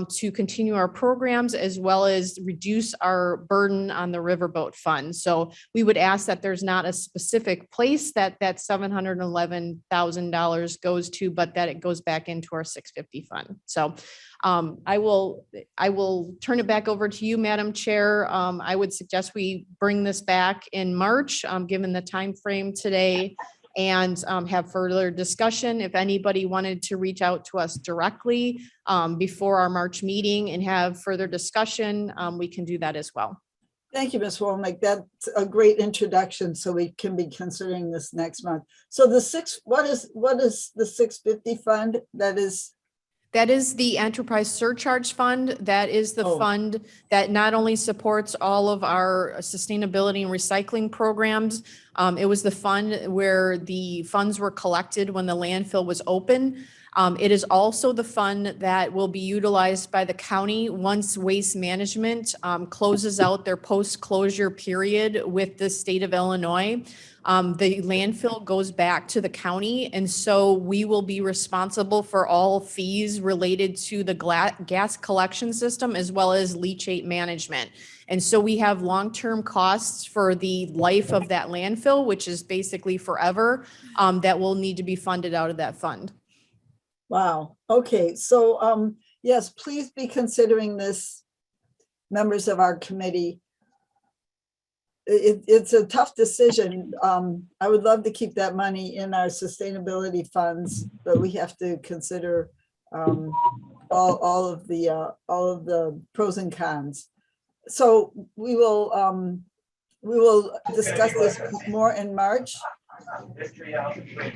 to continue our programs, as well as reduce our burden on the riverboat fund. So we would ask that there's not a specific place that that $711,000 goes to, but that it goes back into our 650 fund. So I will turn it back over to you, Madam Chair. I would suggest we bring this back in March, given the time frame today, and have further discussion. If anybody wanted to reach out to us directly before our March meeting and have further discussion, we can do that as well. Thank you, Ms. Womack. That's a great introduction. So we can be considering this next month. So what is the 650 fund? That is the enterprise surcharge fund. That is the fund that not only supports all of our sustainability and recycling programs. It was the fund where the funds were collected when the landfill was open. It is also the fund that will be utilized by the county once Waste Management closes out their post-closure period with the state of Illinois. The landfill goes back to the county, and so we will be responsible for all fees related to the gas collection system as well as leachate management. And so we have long-term costs for the life of that landfill, which is basically forever, that will need to be funded out of that fund. Wow. Okay. So yes, please be considering this, members of our committee. It's a tough decision. I would love to keep that money in our sustainability funds, but we have to consider all of the pros and cons. So we will discuss this more in March.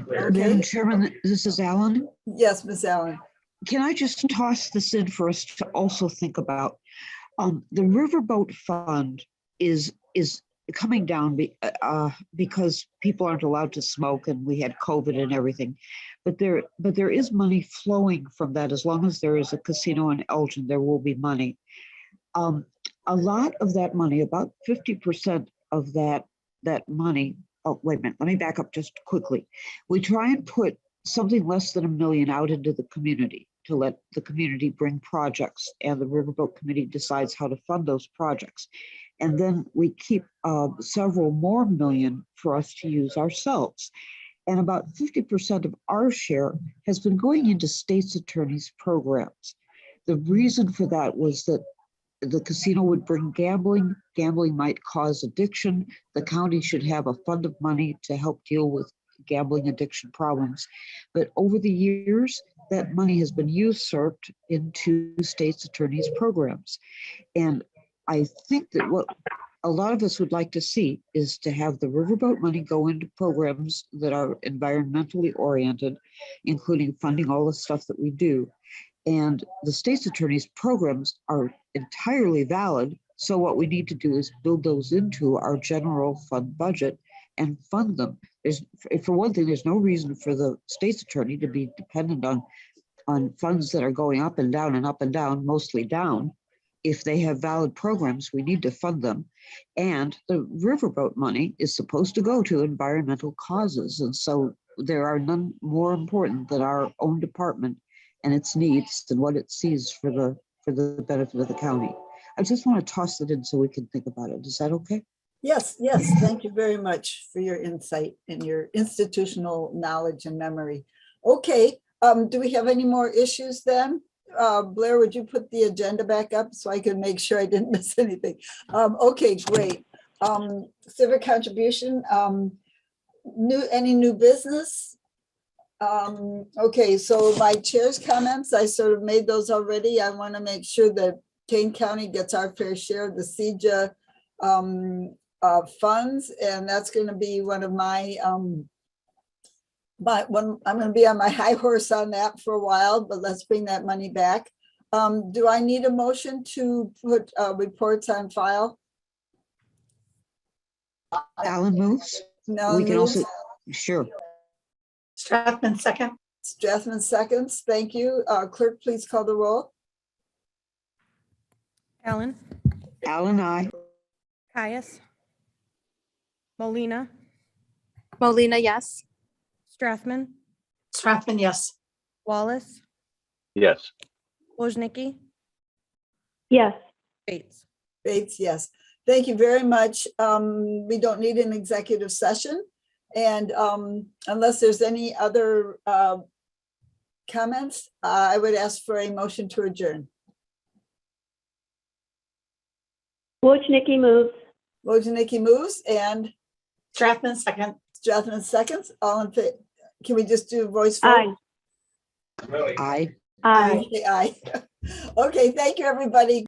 Madam Chairman, this is Alan. Yes, Ms. Allen. Can I just toss this in for us to also think about? The Riverboat Fund is coming down because people aren't allowed to smoke and we had COVID and everything. But there is money flowing from that. As long as there is a casino in Elgin, there will be money. A lot of that money, about 50% of that money. Oh, wait a minute. Let me back up just quickly. We try and put something less than $1 million out into the community to let the community bring projects, and the Riverboat Committee decides how to fund those projects. And then we keep several more million for us to use ourselves. And about 50% of our share has been going into state's attorneys' programs. The reason for that was that the casino would bring gambling. Gambling might cause addiction. The county should have a fund of money to help deal with gambling addiction problems. But over the years, that money has been usurped into state's attorneys' programs. And I think that what a lot of us would like to see is to have the riverboat money go into programs that are environmentally oriented, including funding all the stuff that we do. And the state's attorneys' programs are entirely valid. So what we need to do is build those into our general fund budget and fund them. For one thing, there's no reason for the state's attorney to be dependent on funds that are going up and down, mostly down. If they have valid programs, we need to fund them. And the riverboat money is supposed to go to environmental causes. And so there are none more important than our own department and its needs and what it sees for the benefit of the county. I just want to toss it in so we can think about it. Is that okay? Yes, yes. Thank you very much for your insight and your institutional knowledge and memory. Okay, do we have any more issues then? Blair, would you put the agenda back up so I can make sure I didn't miss anything? Okay, great. Civic contribution, any new business? Okay, so my chair's comments, I sort of made those already. I want to make sure that Kane County gets our fair share of the CEJA funds, and that's going to be one of my but when I'm going to be on my high horse on that for a while, but let's bring that money back. Do I need a motion to put reports on file? Alan moves. No, We can also, sure. Strathman second. Strathman seconds. Thank you. Clerk, please call the roll. Allen, Alan, aye. Caius, Molina, Molina, yes. Strathman, Strathman, yes. Wallace, Yes. Wojnicki, Yes. Bates. Bates, yes. Thank you very much. We don't need an executive session. And unless there's any other comments, I would ask for a motion to adjourn. Wojnicki moves. Wojnicki moves and Strathman second. Strathman seconds. All in favor? Can we just do voice vote? Aye. Aye. Aye. Aye. Okay, thank you, everybody.